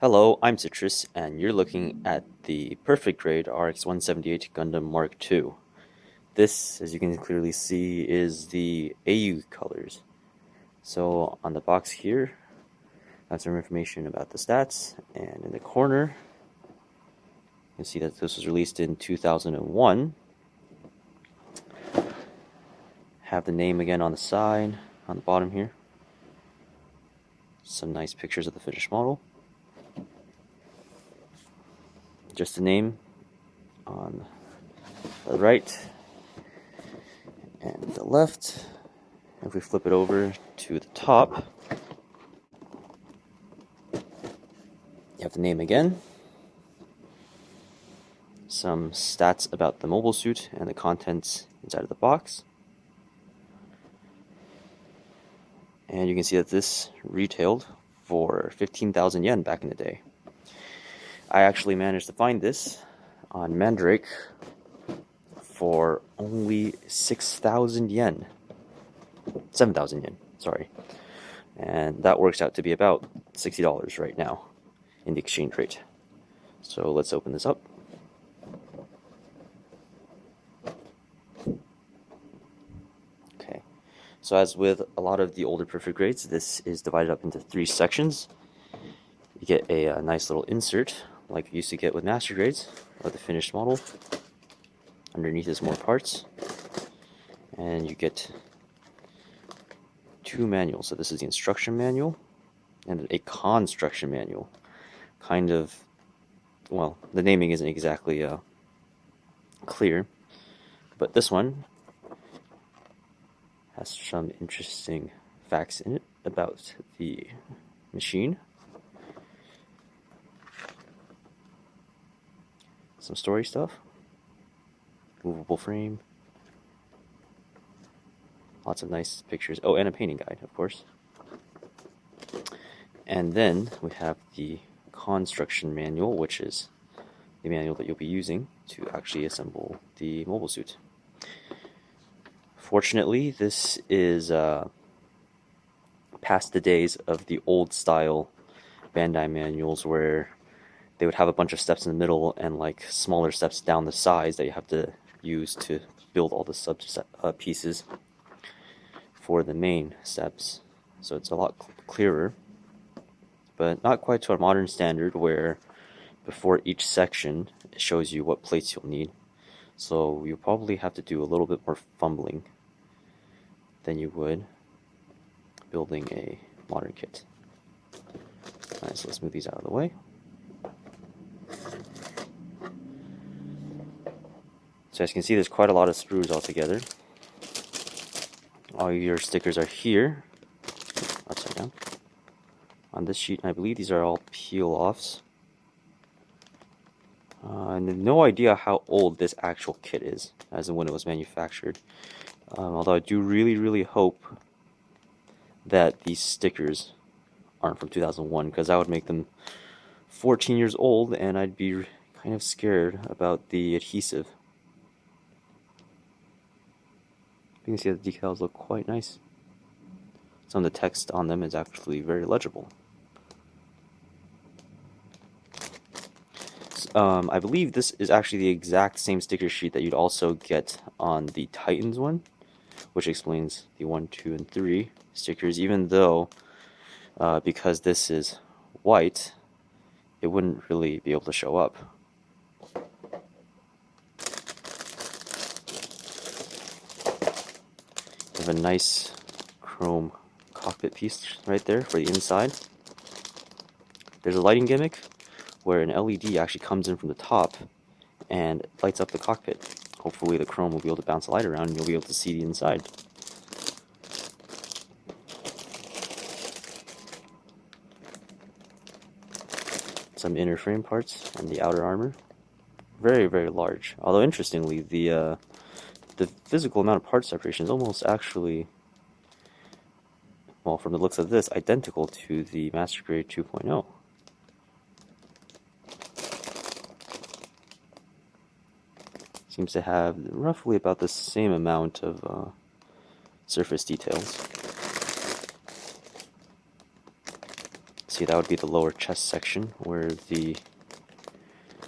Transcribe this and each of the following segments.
Hello, I'm Citrus, and you're looking at the perfect grade RX-178 Gundam Mark II. This, as you can clearly see, is the AEUG colors. So on the box here, that's some information about the stats, and in the corner, you can see that this was released in 2001. Have the name again on the side, on the bottom here. Some nice pictures of the finished model. Just the name on the right and the left. If we flip it over to the top, you have the name again, some stats about the mobile suit and the contents inside of the box. And you can see that this retailed for 15,000 yen back in the day. I actually managed to find this on Mandrake for only 6,000 yen. 7,000 yen, sorry. And that works out to be about $60 right now in the exchange rate. So let's open this up. Okay, so as with a lot of the older perfect grades, this is divided up into 3 sections. You get a nice little insert, like you used to get with master grades, of the finished model. Underneath is more parts, and you get 2 manuals. So this is the instruction manual and a construction manual. Kind of, well, the naming isn't exactly clear, but this one has some interesting facts in it about the machine. Some story stuff. Movable frame. Lots of nice pictures. Oh, and a painting guide, of course. And then we have the construction manual, which is the manual that you'll be using to actually assemble the mobile suit. Fortunately, this is past the days of the old style Bandai manuals where they would have a bunch of steps in the middle and like smaller steps down the sides that you have to use to build all the sub pieces for the main steps. So it's a lot clearer, but not quite to a modern standard where before each section it shows you what plates you'll need. So you probably have to do a little bit more fumbling than you would building a modern kit. Alright, so let's move these out of the way. So as you can see, there's quite a lot of sprues altogether. All your stickers are here, upside down, on this sheet. I believe these are all peel-offs. And I have no idea how old this actual kit is, as in when it was manufactured. Although I do really hope that these stickers aren't from 2001, because that would make them 14 years old, and I'd be kind of scared about the adhesive. You can see that the decals look quite nice. Some of the text on them is actually very legible. I believe this is actually the exact same sticker sheet that you'd also get on the Titans one, which explains the 1, 2, and 3 stickers, even though because this is white, it wouldn't really be able to show up. We have a nice chrome cockpit piece right there for the inside. There's a lighting gimmick where an LED actually comes in from the top and lights up the cockpit. Hopefully the chrome will be able to bounce the light around and you'll be able to see the inside. Some inner frame parts and the outer armor. Very large. Although interestingly, the physical amount of part separation is almost actually, well, from the looks of this, identical to the Master Grade 2.0. Seems to have roughly about the same amount of surface details. See, that would be the lower chest section where the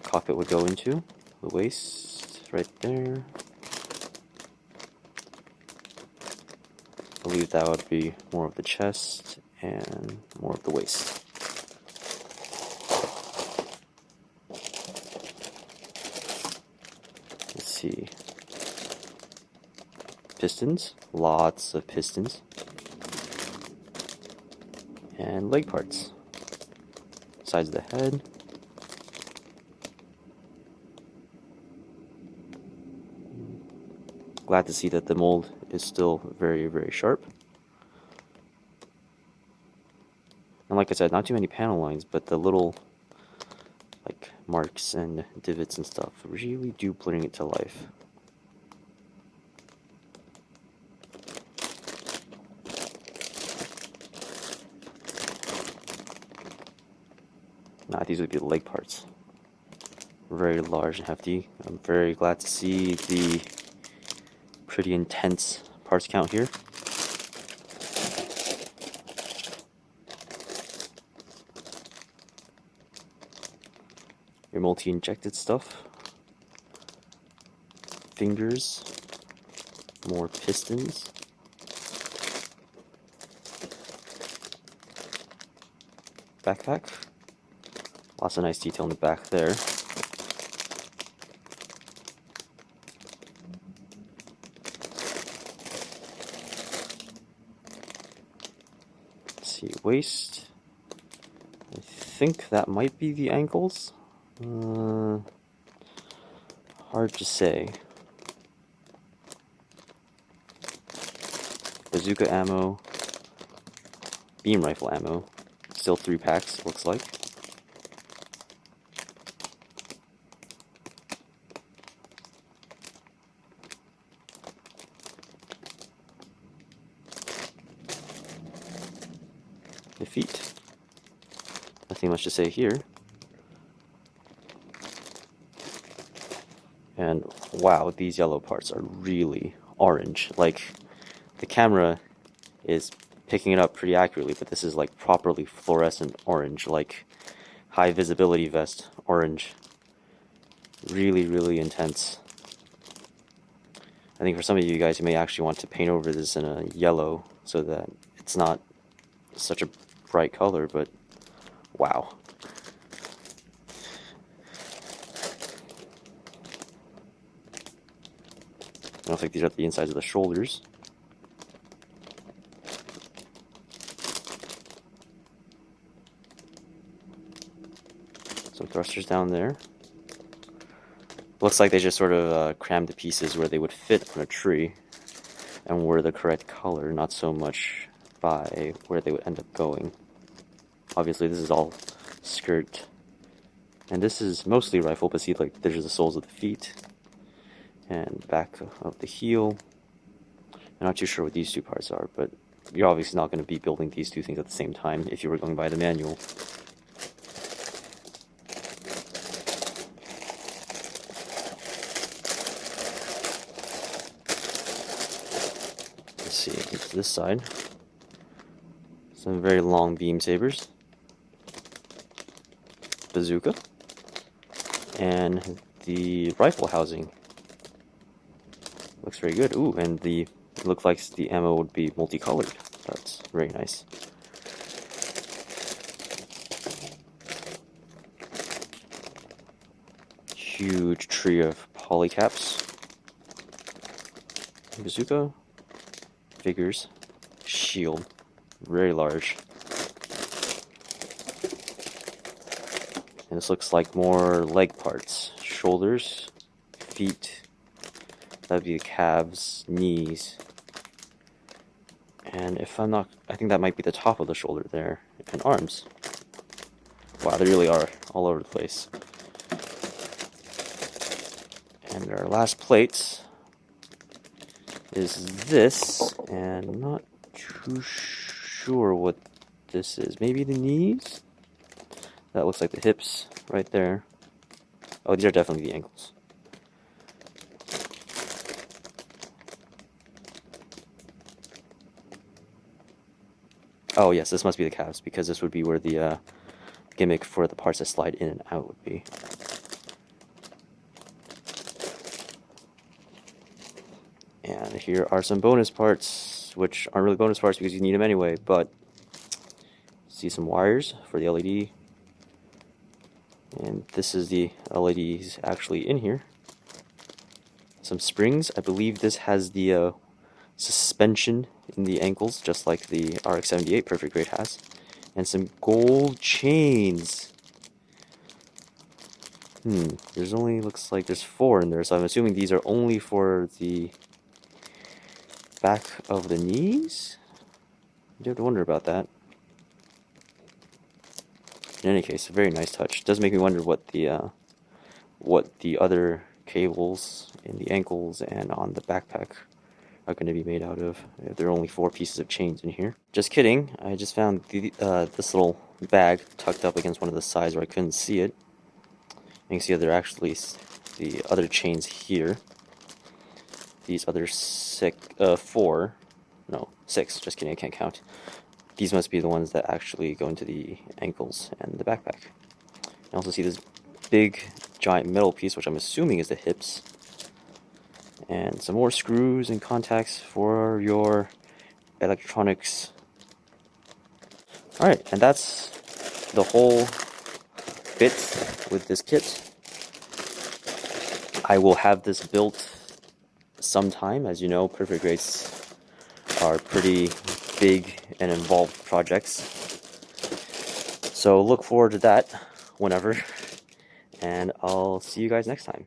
cockpit would go into. The waist, right there. I believe that would be more of the chest and more of the waist. Let's see. Pistons, lots of pistons. And leg parts. Sides of the head. Glad to see that the mold is still very, very sharp. And like I said, not too many panel lines, but the little like marks and divots and stuff really do bring it to life. Nah, these would be the leg parts. Very large and hefty. I'm very glad to see the pretty intense parts count here. Your multi-injected stuff. Fingers. More pistons. Backpack. Lots of nice detail in the back there. Let's see, waist. I think that might be the ankles. Hard to say. Bazooka ammo. Beam rifle ammo. Still 3 packs, looks like. The feet. Nothing much to say here. And wow, these yellow parts are really orange. Like, the camera is picking it up pretty accurately, but this is like properly fluorescent orange, like high visibility vest orange. Really, really intense. I think for some of you guys, you may actually want to paint over this in a yellow so that it's not such a bright color, but wow. I don't think these are the insides of the shoulders. Some thrusters down there. Looks like they just sort of crammed the pieces where they would fit on a tree and were the correct color, not so much by where they would end up going. Obviously, this is all skirt, and this is mostly rifle, but see, like, there's the soles of the feet and back of the heel. I'm not too sure what these two parts are, but you're obviously not going to be building these two things at the same time if you were going by the manual. Let's see, into this side. Some very long beam sabers. Bazooka. And the rifle housing. Looks very good. Ooh, and it looks like the ammo would be multicolored. That's very nice. Huge tree of polycaps. Bazooka. Figures. Shield. Very large. And this looks like more leg parts. Shoulders. Feet. That'd be the calves, knees. And if I'm not, I think that might be the top of the shoulder there. And arms. Wow, they really are all over the place. And our last plate is this, and I'm not too sure what this is. Maybe the knees? That looks like the hips right there. Oh, these are definitely the ankles. Oh yes, this must be the calves, because this would be where the gimmick for the parts that slide in and out would be. And here are some bonus parts, which aren't really bonus parts because you need them anyway, but see some wires for the LED. And this is the LEDs actually in here. Some springs. I believe this has the suspension in the ankles, just like the RX-78 Perfect Grade has. And some gold chains. There's only, looks like there's 4 in there, so I'm assuming these are only for the back of the knees? You have to wonder about that. In any case, a very nice touch. It does make me wonder what the other cables in the ankles and on the backpack are going to be made out of. There are only 4 pieces of chains in here. Just kidding. I just found this little bag tucked up against one of the sides where I couldn't see it. You can see there are actually the other chains here. These other 4, no, 6, just kidding, I can't count. These must be the ones that actually go into the ankles and the backpack. You also see this big, giant metal piece, which I'm assuming is the hips. And some more screws and contacts for your electronics. Alright, and that's the whole bit with this kit. I will have this built sometime. As you know, Perfect Grades are pretty big and involved projects. So look forward to that whenever, and I'll see you guys next time.